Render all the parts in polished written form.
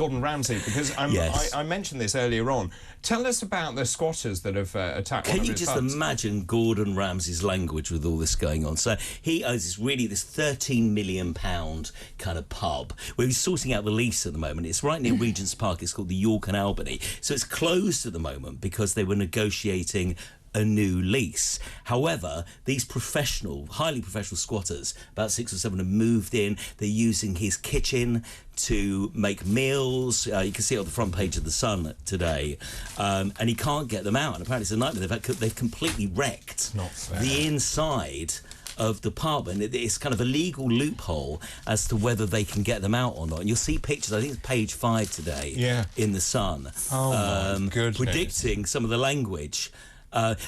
Gordon Ramsay, because I mentioned this earlier on. Tell us about the squatters that have attacked one of his pubs. Can you just imagine Gordon Ramsay's language with all this going on? So he owns this £13 million kind of pub where he's sorting out the lease at the moment. It's right near Regents Park. It's called the York Albany. So it's closed at the moment because they were negotiating a new lease. However, these highly professional squatters, about 6 or 7, have moved in. They're using his kitchen to make meals. You can see it on the front page of The Sun today. And he can't get them out. And apparently it's a nightmare. They've completely wrecked the inside of the pub, and it's kind of a legal loophole as to whether they can get them out or not. And you'll see pictures, I think it's page 5 today in The Sun, my goodness, predicting some of the language.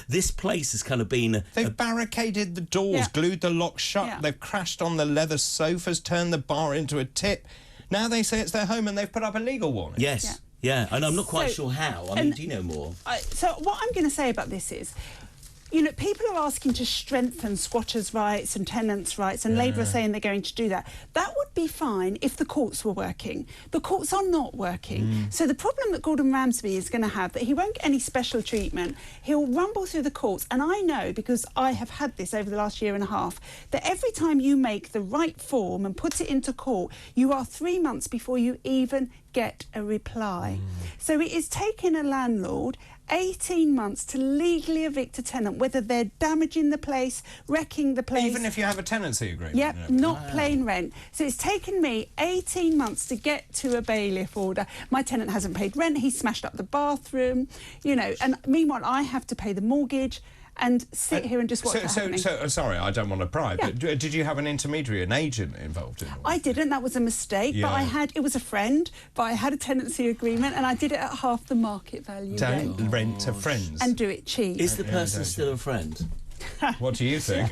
This place has kind of been... They've barricaded the doors, glued the locks shut, they've crashed on the leather sofas, turned the bar into a tip. Now they say it's their home and they've put up a legal warning. Yes, and I'm not quite sure how. I mean, do you know more? So what I'm going to say about this is, you know, people are asking to strengthen squatters' rights and tenants' rights, and Labour are saying they're going to do that. That would be fine if the courts were working. The courts are not working. So the problem that Gordon Ramsay is going to have, that he won't get any special treatment, he'll rumble through the courts. And I know, because I have had this over the last year and a half, that every time you make the right form and put it into court, you are 3 months before you even get a reply. So it is taking a landlord 18 months to legally evict a tenant, whether they're damaging the place, wrecking the place. Even if you have a tenancy agreement? Yep, not paying rent. So it's taken me 18 months to get to a bailiff order. My tenant hasn't paid rent, he smashed up the bathroom, you know, and meanwhile I have to pay the mortgage and sit here and just watch happening. So, sorry, I don't want to pry, but did you have an intermediary, an agent involved in all I didn't, that was a mistake, but it was a friend, but I had a tenancy agreement and I did it at half the market value. Don't rent to friends. And do it cheap. Is the person still a friend? What do you think?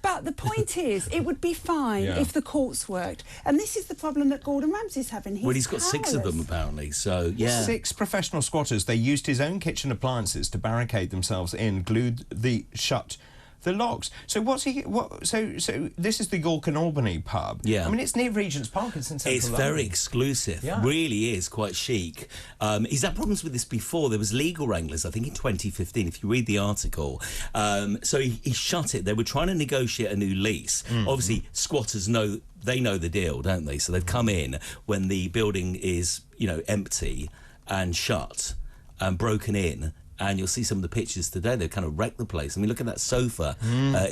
But the point is, it would be fine if the courts worked. And this is the problem that Gordon Ramsay's having. He's got powerless. 6 of them, apparently, so, 6 professional squatters. They used his own kitchen appliances to barricade themselves in, glued shut the locks. So what's he... So this is the York and Albany pub. Yeah. I mean, it's near Regents Park. It's in central It's London. very exclusive. Really is quite chic. He's had problems with this before. There was legal wranglers, I think, in 2015, if you read the article. So he shut it. They were trying to negotiate a new lease. Obviously, squatters know the deal, don't they? So they've come in when the building is, you know, empty and shut and broken in. And you'll see some of the pictures today. They've kind of wrecked the place. I mean, look at that sofa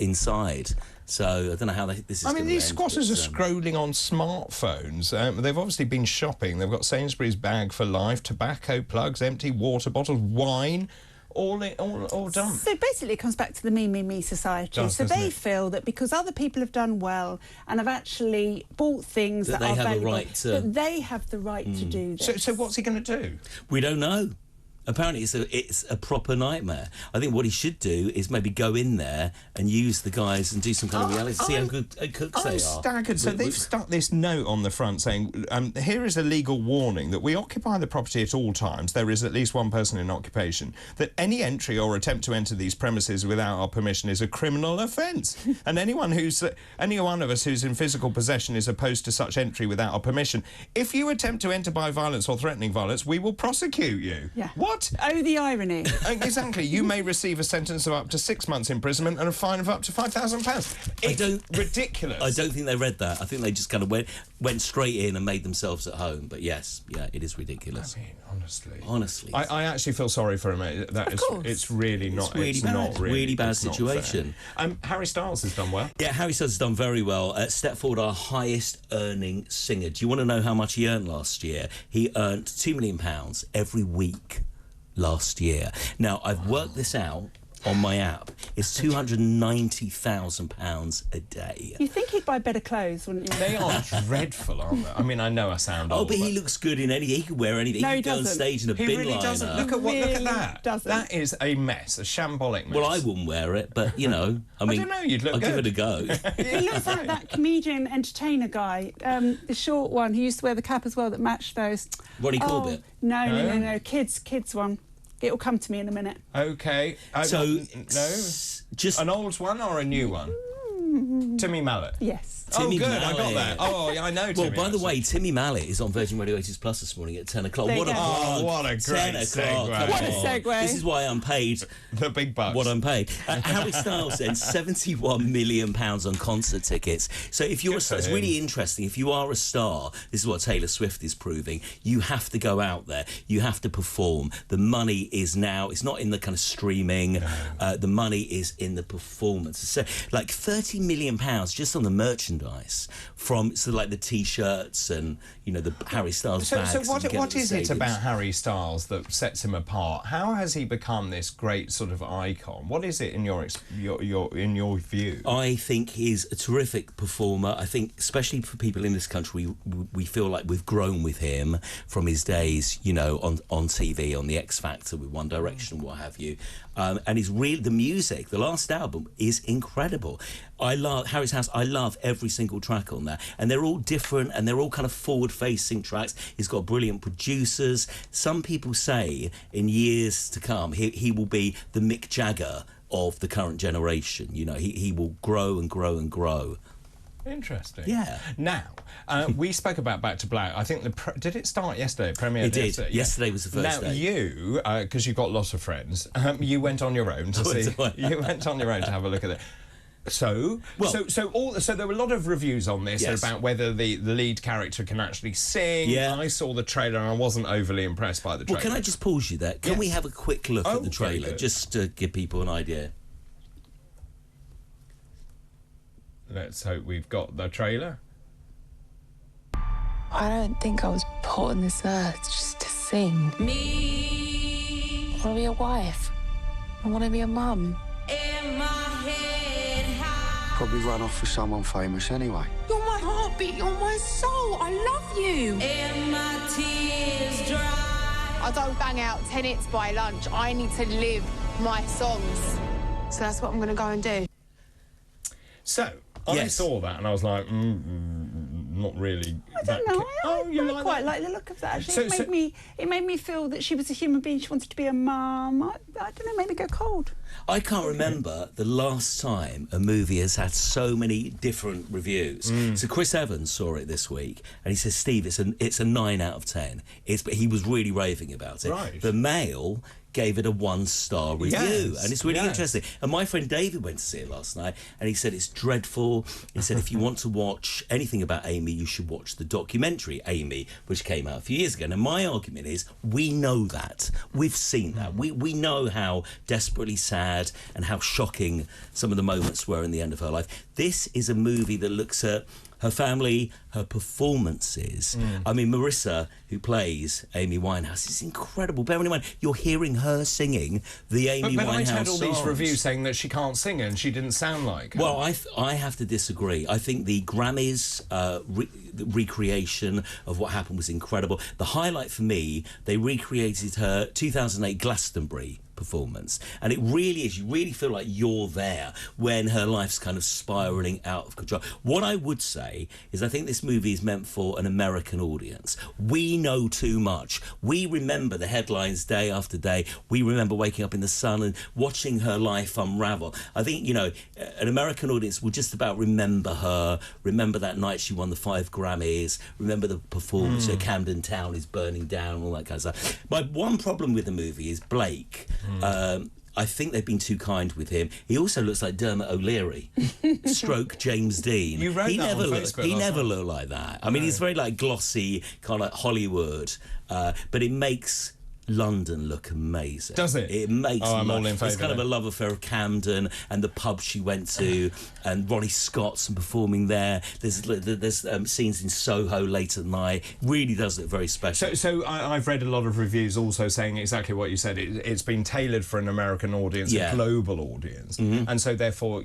inside. So I don't know how this is. I mean, these squatters are scrolling on smartphones. They've obviously been shopping. They've got Sainsbury's bag for life, tobacco plugs, empty water bottles, wine. All done. So basically it comes back to the me society. So they feel that because other people have done well and have actually bought things that are valuable, that they have the right to do this. So what's he going to do? We don't know. Apparently it's a proper nightmare. I think what he should do is maybe go in there and use the guys and do some kind of reality, see how good cooks they are. I'm staggered. So they've stuck this note on the front saying, here is a legal warning that we occupy the property at all times. There is at least one person in occupation. That any entry or attempt to enter these premises without our permission is a criminal offence. And any one of us who's in physical possession is opposed to such entry without our permission. If you attempt to enter by violence or threatening violence, we will prosecute you. Yeah. What? Oh, the irony. Exactly. You may receive a sentence of up to 6 months imprisonment and a fine of up to £5,000. It's ridiculous. I don't think they read that. I think they just kind of went straight in and made themselves at home. But yes, it is ridiculous. I mean, honestly, I actually feel sorry for him. It's really not. It's really bad situation. Harry Styles has done well. Yeah, Harry Styles has done very well. Stepped forward, our highest earning singer. Do you want to know how much he earned last year? He earned £2 million every week last year. Now, I've worked this out on my app. It's £290,000 a day. You think he'd buy better clothes, wouldn't you? They are dreadful, aren't they? I mean, I know I sound old. But he looks good in anything. He can wear anything. No, he can go on stage in a bin liner. He really doesn't. Look at that. Doesn't. That is a mess, a shambolic mess. Well, I wouldn't wear it, but, you know, I mean... I don't know, you'd look I'll good. give it a go. He looks like that comedian entertainer guy, the short one who used to wear the cap as well that matched those. Ronnie Corbett? No. Kids one. It'll come to me in a minute. OK. So, no? Just an old one or a new one? Timmy Mallet. Yes. Timmy oh, good, Mallet. I got that. Oh, yeah, I know Timmy. Well, by the actually. way, Timmy Mallet is on Virgin Radio 80s Plus this morning at 10 o'clock. There What you a go. plug. Oh, what a great 10 o'clock. segue. Come What a on. segue. This is why I'm paid The big bucks. what I'm paid. Harry Styles then £71 million on concert tickets. So if you're a star, it's really interesting. If you are a star, this is what Taylor Swift is proving. You have to go out there. You have to perform. The money is now. It's not in the kind of streaming. The money is in the performance. So like £30 million just on the merchandise from sort of like the T-shirts and the Harry Styles bags. So what is it stadiums. about Harry Styles that sets him apart? How has he become this great sort of icon? What is it in your view? I think he's a terrific performer. I think, especially for people in this country, we feel like we've grown with him from his days, on TV, on the X Factor with One Direction and what have you. And he's really the music. The last album is incredible. I love Harry's House. I love every single track on there, and they're all different, and they're all kind of forward-facing tracks. He's got brilliant producers. Some people say in years to come he will be the Mick Jagger of the current generation. He will grow and grow and grow. Interesting. Yeah. Now, we spoke about Back to Black. I think did it start yesterday? Premiered It did. yesterday? Yesterday was the first now, day. you, because you've got lots of friends, you went on your own to see. You went on your own to have a look at it. So there were a lot of reviews on this about whether the lead character can actually sing. Yeah. I saw the trailer and I wasn't overly impressed by the trailer. Well, can I just pause you there? Can we have a quick look at the trailer, just to give people an idea? Let's hope we've got the trailer. I don't think I was put on this earth just to sing. Me. I want to be a wife. I want to be a mum. In my head high. Probably run off with someone famous anyway. You're my heartbeat, you're my soul. I love you. And my tears dry. I don't bang out 10 hits by lunch. I need to live my songs. So that's what I'm going to go and do. So, I saw that and I was like, not really. I don't know. I quite like the look of that. Actually, it made me feel that she was a human being. She wanted to be a mum. I don't know. Made me go cold. I can't remember the last time a movie has had so many different reviews. So Chris Evans saw it this week, and he says, "Steve, it's a 9 out of 10." But he was really raving about it. Right. The Mail gave it a 1-star review, and it's really interesting. And my friend David went to see it last night, and he said it's dreadful. He said if you want to watch anything about Amy, you should watch the documentary Amy, which came out a few years ago. And my argument is, we know that. We've seen that. We know how desperately sad and how shocking some of the moments were in the end of her life. This is a movie that looks at her family, her performances. I mean, Marissa, who plays Amy Winehouse, is incredible. Bearing in mind, you're hearing her singing the Amy Winehouse I've had all these songs. reviews saying that she can't sing and she didn't sound like her. Well, I have to disagree. I think the Grammys the recreation of what happened was incredible. The highlight for me, they recreated her 2008 Glastonbury performance, and it really is, you really feel like you're there when her life's kind of spiralling out of control. What I would say is I think this movie is meant for an American audience. We know too much. We remember the headlines day after day. We remember waking up in the sun and watching her life unravel. I think, an American audience will just about remember her, remember that night she won the 5 Grammys, remember the performance, Camden Town is burning down, all that kind of stuff. My one problem with the movie is Blake. I think they've been too kind with him. He also looks like Dermot O'Leary, stroke James Dean. You wrote he that never on looked. Facebook He last never night. looked like that. I mean, he's very like glossy, kind of like Hollywood, but it makes London look amazing. Does it? It makes. I'm all in favour It's kind of a love affair of Camden and the pub she went to, and Ronnie Scott's performing there. There's scenes in Soho late at night. Really does look very special. So I've read a lot of reviews also saying exactly what you said. It's been tailored for an American audience, a global audience, and so therefore,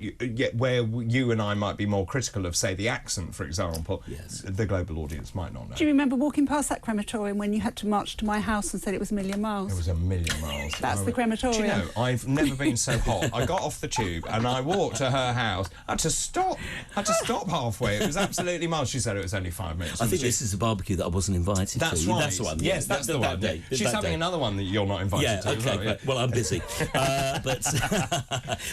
where you and I might be more critical of, say, the accent, for example, the global audience might not know. Do you remember walking past that crematorium when you had to march to my house and said it was £1 million? million miles. It was a million miles. That's the crematorium. Do you know, I've never been so hot. I got off the tube and I walked to her house. I had to stop halfway. It was absolutely mild. She said it was only 5 minutes. I think this is a barbecue that I wasn't invited to. That's right. That's the one. Yes, that's the one. Day. She's having another one that you're not invited to. Okay. Well, I'm busy. But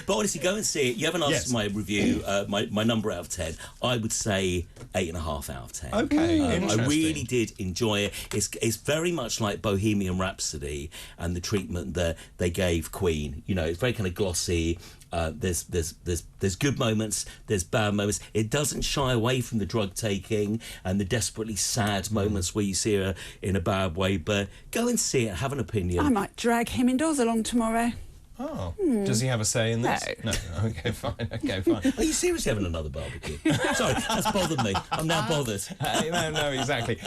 honestly, go and see it. You haven't asked my review, my number out of 10. I would say 8.5 out of 10. Okay, I really did enjoy it. It's very much like Bohemian Rhapsody and the treatment that they gave Queen. You know, it's very kind of glossy. There's good moments, there's bad moments. It doesn't shy away from the drug taking and the desperately sad moments where you see her in a bad way. But go and see it, have an opinion. I might drag him indoors along tomorrow. Oh, does he have a say in this? No. Okay, fine. Okay, fine. Are you seriously having another barbecue? Sorry, that's bothered me. I'm now bothered. No, exactly.